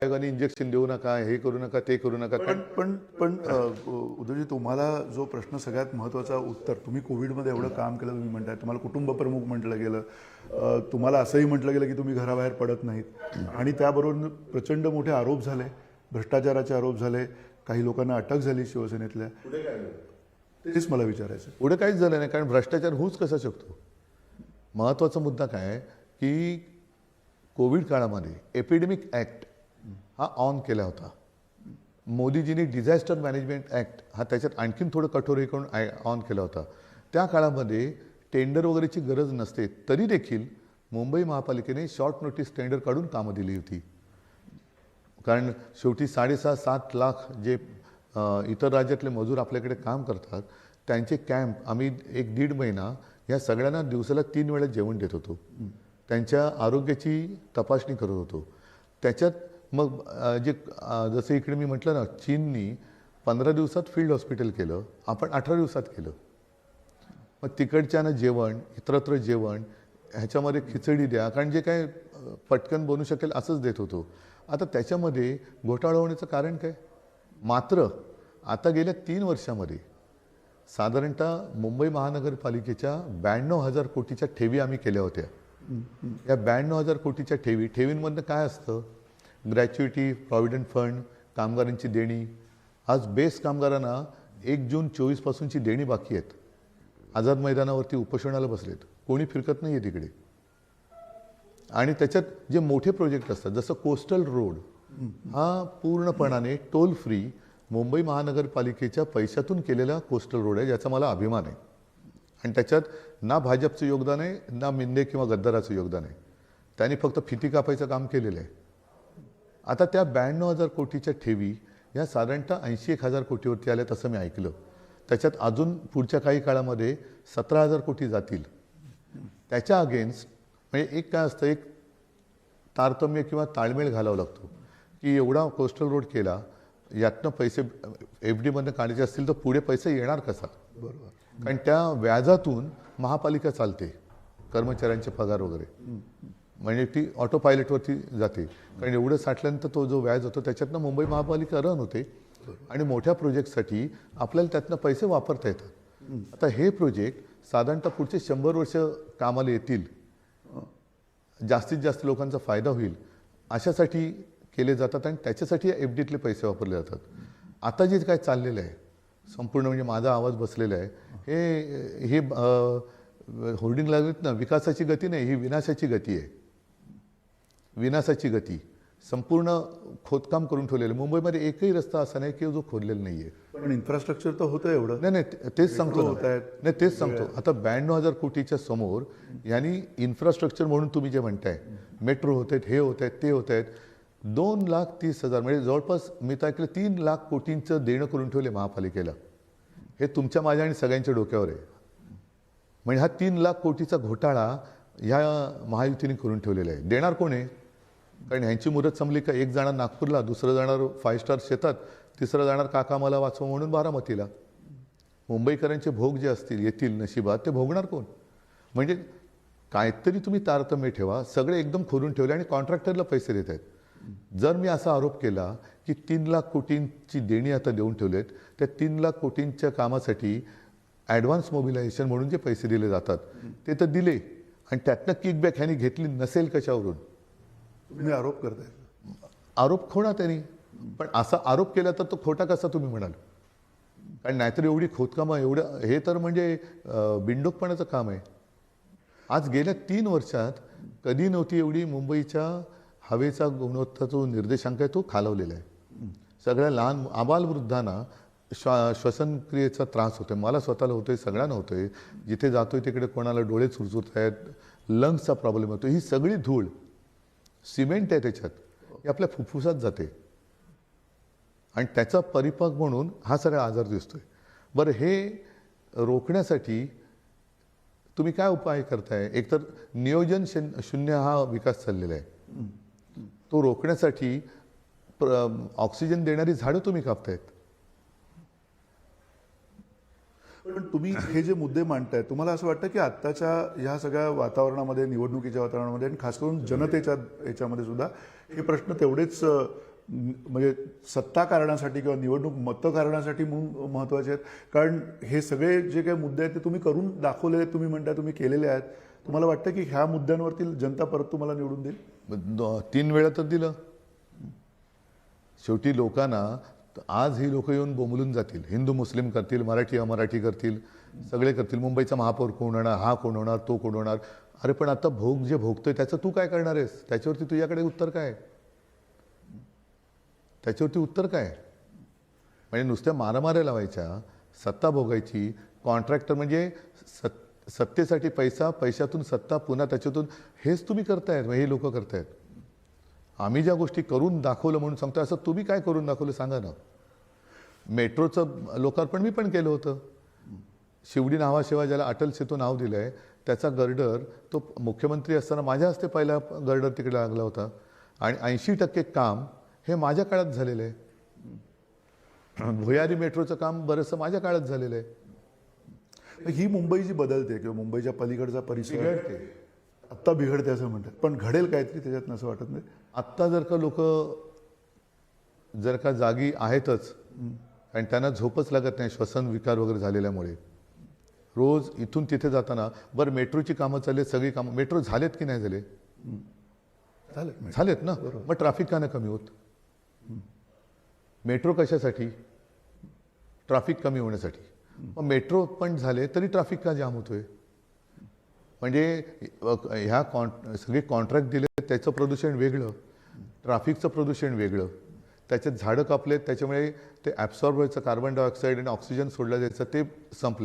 आयोगाने इंजेक्शन देऊ नका, हे करू नका, ते करू नका. पण उद्धवजी, तुम्हाला जो प्रश्न सगळ्यात महत्त्वाचा उत्तर, तुम्ही कोविडमध्ये एवढं काम केलं, तुम्ही म्हणताय तुम्हाला कुटुंब प्रमुख म्हटलं गेलं, तुम्हाला असंही म्हटलं गेलं की तुम्ही घराबाहेर पडत नाहीत, आणि त्याबरोबर प्रचंड मोठे आरोप झाले, भ्रष्टाचाराचे आरोप झाले, काही लोकांना अटक झाली शिवसेनेतल्या. तेच मला विचारायचं. पुढे काहीच झालं नाही, कारण भ्रष्टाचार होऊच कसा शकतो. महत्त्वाचा मुद्दा काय आहे की कोविड काळामध्ये एपिडेमिक ॲक्ट हा ऑन केला होता. मोदीजींनी डिझास्टर मॅनेजमेंट ॲक्ट हा त्याच्यात आणखीन थोडं कठोर हे करून ऑन केला होता. त्या काळामध्ये टेंडर वगैरेची गरज नसते, तरी देखील मुंबई महापालिकेने शॉर्ट नोटीस टेंडर काढून कामं दिली होती. कारण शेवटी 6.5-7 लाख जे इतर राज्यातले मजूर आपल्याकडे काम करतात, त्यांचे कॅम्प आम्ही 1-1.5 महिना या सगळ्यांना दिवसाला 3 वेळा जेवण देत होतो, त्यांच्या आरोग्याची तपासणी करत होतो. त्याच्यात मग जसं इकडे मी म्हटलं ना, चीननी 15 दिवसात फील्ड हॉस्पिटल केलं, आपण 18 दिवसात केलं. मग तिकडच्यानं जेवण, इतरत्र जेवण, ह्याच्यामध्ये खिचडी द्या, कारण जे काय पटकन बनू शकेल असंच देत होतो. आता त्याच्यामध्ये घोटाळा होण्याचं कारण काय? मात्र आता गेल्या 3 वर्षामध्ये साधारणतः मुंबई महानगरपालिकेच्या 92,000 कोटीच्या ठेवी आम्ही केल्या होत्या. या 92,000 कोटीच्या ठेवींमधनं काय असतं? ग्रॅच्युइटी, प्रॉव्हिडंट फंड, कामगारांची देणी. आज बेस कामगारांना 1 जून 24 पासूनची देणी बाकी आहेत. आझाद मैदानावरती उपोषणाला बसलेत, कोणी फिरकत नाही आहे तिकडे. आणि त्याच्यात जे मोठे प्रोजेक्ट असतात, जसं कोस्टल रोड हा पूर्णपणाने टोल फ्री मुंबई महानगरपालिकेच्या पैशातून केलेला कोस्टल रोड आहे, ज्याचा मला अभिमान आहे. आणि त्याच्यात ना भाजपचं योगदान आहे, ना मिंदे किंवा गद्दाराचं योगदान आहे. त्यांनी फक्त फिती कापायचं काम केलेलं आहे. आता त्या 92,000 कोटीच्या ठेवी या साधारणतः 81,000 कोटीवरती आल्यात असं मी ऐकलं. त्याच्यात अजून पुढच्या काही काळामध्ये 17,000 कोटी जातील. त्याच्या अगेन्स्ट म्हणजे एक काय असतं, एक तारतम्य किंवा ताळमेळ घालावा लागतो की एवढा कोस्टल रोड केला, यातनं पैसे FDमधनं काढायचे असतील तर पुढे पैसे येणार कसा? बरोबर. कारण त्या व्याजातून महापालिका चालते, कर्मचाऱ्यांचे पगार वगैरे, म्हणजे ती ऑटो पायलटवरती जाते. कारण एवढं साठल्यानंतर तो जो व्याज होतो त्याच्यातनं मुंबई महापालिका रन होते आणि मोठ्या प्रोजेक्टसाठी आपल्याला त्यातनं पैसे वापरता येतात. आता हे प्रोजेक्ट साधारणतः पुढचे 100 वर्ष कामाला येतील, जास्तीत जास्त लोकांचा फायदा होईल अशासाठी केले जातात, आणि त्याच्यासाठी FDतले पैसे वापरले जातात. आता जे काय चाललेलं आहे संपूर्ण, म्हणजे माझा आवाज बसलेला आहे, हे होर्डिंग लागत ना, विकासाची गती नाही, ही विनाशाची गती आहे. विनाशाची गती. संपूर्ण खोदकाम करून ठेवलेलं. मुंबईमध्ये एकही रस्ता असा नाही की जो खोदलेला नाही आहे. पण इन्फ्रास्ट्रक्चर तर होतं एवढं. नाही, तेच सांगतो. नाही, तेच सांगतो. आता 92,000 कोटीच्या समोर यांनी इन्फ्रास्ट्रक्चर म्हणून तुम्ही जे म्हणताय, मेट्रो होत आहेत, हे होत आहेत, ते होत आहेत, 2,30,000 म्हणजे जवळपास मी तर ऐकलं 3 लाख कोटींचं देणं करून ठेवले महापालिकेला. हे तुमच्या, माझ्या आणि सगळ्यांच्या डोक्यावर आहे. म्हणजे हा 3 लाख कोटीचा घोटाळा ह्या महायुतीने करून ठेवलेला आहे. देणार कोण आहे? कारण ह्यांची मुदत संपली का एक जाणार नागपूरला, दुसरं जाणार 5 स्टार शेतात, तिसरं जाणार काका मला वाचवा म्हणून बारामतीला. मुंबईकरांचे भोग जे असतील येतील नशिबात, ते भोगणार कोण? म्हणजे काहीतरी तुम्ही तारतम्य ठेवा. सगळे एकदम खोलून ठेवले आणि कॉन्ट्रॅक्टरला पैसे देत आहेत. जर मी असा आरोप केला की 3 लाख कोटींची देणी आता देऊन ठेवलेत, त्या 3 लाख कोटींच्या कामासाठी ॲडव्हान्स मोबिलायझेशन म्हणून जे पैसे दिले जातात ते तर दिले, आणि त्यातनं किकबॅक ह्यांनी घेतली नसेल कशावरून? तुम्ही आरोप करताय. आरोप खोडा त्यांनी, पण असा आरोप केला तर तो खोटा कसा तुम्ही म्हणाल? कारण नाहीतर एवढी खोदकामं, एवढं हे तर म्हणजे बिंडोकपणाचं काम आहे. आज गेल्या 3 वर्षात कधी नव्हती एवढी मुंबईच्या हवेचा गुणवत्ता जो निर्देशांक आहे तो खालवलेला आहे. सगळ्या लहान आबालवृद्धांना श्वसनक्रियेचा त्रास होतोय. मला स्वतःला होतोय, सगळ्यांना होतोय. जिथे जातोय तिकडे कोणाला डोळे चुरचुरत आहेत, लंग्सचा प्रॉब्लेम होतो. ही सगळी धूळ, सिमेंट आहे त्याच्यात, ही आपल्या फुफ्फुसात जाते आणि त्याचा परिपाक म्हणून हा सगळा आजार दिसतोय. बरं, हे रोखण्यासाठी तुम्ही काय उपाय करताय? एकतर नियोजन शून्य हा विकास चाललेला आहे. तो रोखण्यासाठी ऑक्सिजन देणारी झाडं तुम्ही कापतायत. पण तुम्ही हे जे मुद्दे मांडताय, तुम्हाला असं वाटतं की आत्ताच्या ह्या सगळ्या वातावरणामध्ये, निवडणुकीच्या वातावरणामध्ये आणि खास करून जनतेच्या याच्यामध्ये सुद्धा हे प्रश्न तेवढेच म्हणजे सत्ता कारणासाठी किंवा निवडणूक मतं कारणासाठी महत्त्वाचे आहेत? कारण हे सगळे जे काही मुद्दे आहेत ते तुम्ही करून दाखवलेले आहेत, तुम्ही म्हणता तुम्ही केलेले आहेत. तुम्हाला वाटतं की ह्या मुद्द्यांवरती जनता परत तुम्हाला निवडून देईल? 3 वेळा तर दिलं. शेवटी लोकांना आज ही लोक येऊन बोंबलून जातील, हिंदू मुस्लिम करतील, मराठी अमराठी करतील, सगळे करतील. मुंबईचा महापौर कोण होणार, हा कोण होणार, तो कोण होणार. अरे पण आता भोग जे भोगतोय त्याचं तू काय करणार आहेस? त्याच्यावरती तुझ्याकडे उत्तर काय? त्याच्यावरती उत्तर काय? म्हणजे नुसत्या मारामाऱ्या लावायच्या, सत्ता भोगायची, कॉन्ट्रॅक्टर म्हणजे सत्तेसाठी पैसा, पैशातून सत्ता, पुन्हा त्याच्यातून, हेच तुम्ही करतायत, हे लोक करतायत. आम्ही ज्या गोष्टी करून दाखवलं म्हणून सांगतो, असं तुम्ही काय करून दाखवलं सांगा ना. मेट्रोचं लोकार्पण मी पण केलं होतं. शिवडी नावाशिवाय ज्याला अटल सेतू नाव दिलं आहे त्याचा गर्डर तो मुख्यमंत्री असताना माझ्या हस्ते पहिला गर्डर तिकडे लागला होता. आणि 80% काम हे माझ्या काळात झालेलं आहे. भुयारी मेट्रोचं काम बरंचसं माझ्या काळात झालेलं आहे. ही मुंबई जी बदलते किंवा मुंबईच्या पलीकडचा परिसर बिघडते. आत्ता बिघडते असं म्हणतात, पण घडेल काहीतरी त्याच्यात असं वाटत नाही? आत्ता जर का लोक जर का जागी आहेतच आणि त्यांना झोपच लागत नाही श्वसन विकार वगैरे झालेल्यामुळे, रोज इथून तिथे जाताना, बरं मेट्रोची कामं चालली, सगळी कामं मेट्रो झालेत की नाही झाले? झालेत ना. मग ट्रॅफिक का नाही कमी होत? मेट्रो कशासाठी? ट्रॅफिक कमी होण्यासाठी. मग मेट्रो पण झाले तरी ट्रॅफिक का जाम होतोय? म्हणजे ह्या सगळे कॉन्ट्रॅक्ट दिले, त्याचं प्रदूषण वेगळं, ट्रॅफिकचं प्रदूषण वेगळं, त्याच्यात झाडं कापलेत त्याच्यामुळे ते ॲब्सॉर्ब व्हायचं कार्बन डायऑक्साईड आणि ऑक्सिजन सोडलं जायचं ते संपले.